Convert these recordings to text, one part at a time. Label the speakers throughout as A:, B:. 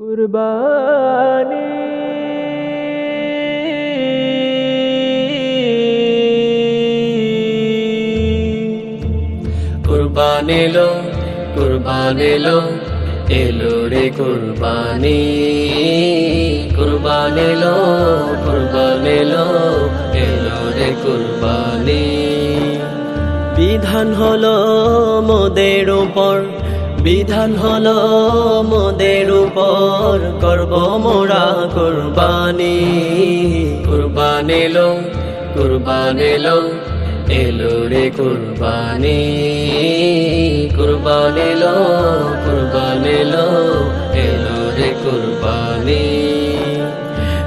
A: কুরবানি
B: কুরবান এলো কুরবান এলো এলো রে কুরবানি কুরবান এলো কুরবান এলো এলো রে কুরবানি বিধান হলো মোদের উপর বিধান হলো মোদের উপর করব মোরা কুরবানি কুরবান এলো কুরবান এলো এলো রে কুরবানি কুরবান এলো কুরবান এলো এলো রে কুরবানি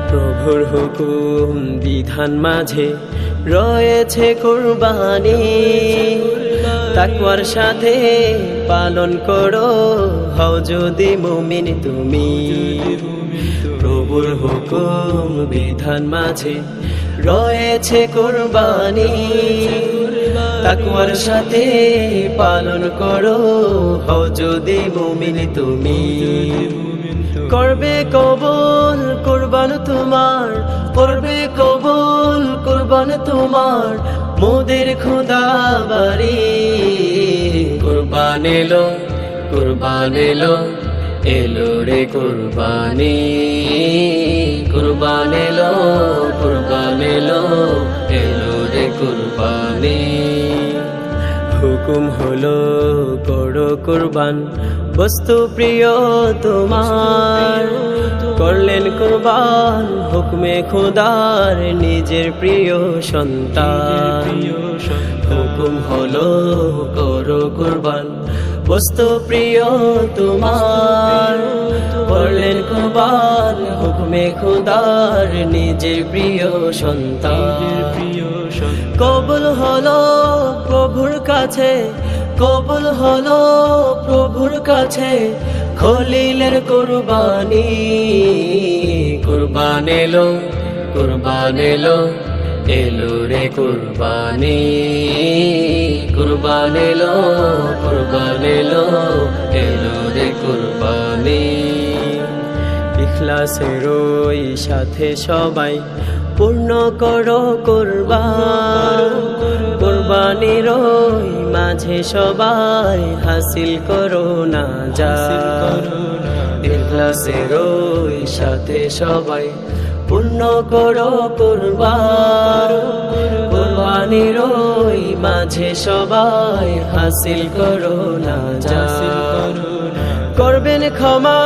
B: প্রভুর হুকুম বিধান মাঝে রয়েছে কুরবানি তাকওয়ার সাথে পালন করো হও যদি মুমিন তুমি প্রভুর হুকুম বিধান মাঝে রয়েছে কুরবানি তাকওয়ার সাথে পালন করো হও যদি মুমিন তুমি করবে কবুল কুরবান তোমার করবে কবুল কুরবান তোমার মোদের খোদা বাড়ি কুরবান এলো কুরবান এলো এলো রে কুরবানি কুরবান এলো কুরবান এলো এলো রে কুরবানি হুকুম হলো করো কুরবান বস্তু প্রিয় তোমার করলেন কুরবান হুকমে খোদার নিজের প্রিয় সন্তান হুকুম হলো করো কুরবান বস্তু প্রিয় তোমার করলেন কুরবান হুকমে খোদার নিজের প্রিয় সন্তান কবুল হলো প্রভুর কাছে কবুল হলো প্রভুর কাছে খলিলের কুরবানি কুরবান এলো কুরবান এলো এলো রে কুরবানি কুরবান এলো কুরবান এলো এলো রে কুরবানি ইখলাসের ওই সাথে সবাই পূর্ণ করো কুরবান কুরবানির ওই মাঝে সবাই হাসিল করো না যা ইখলাসের ওই সাথে সবাই পূর্ণ করো কুরবান কুরবানির ওই মাঝে সবাই হাসিল করো না যা করবেন ক্ষমা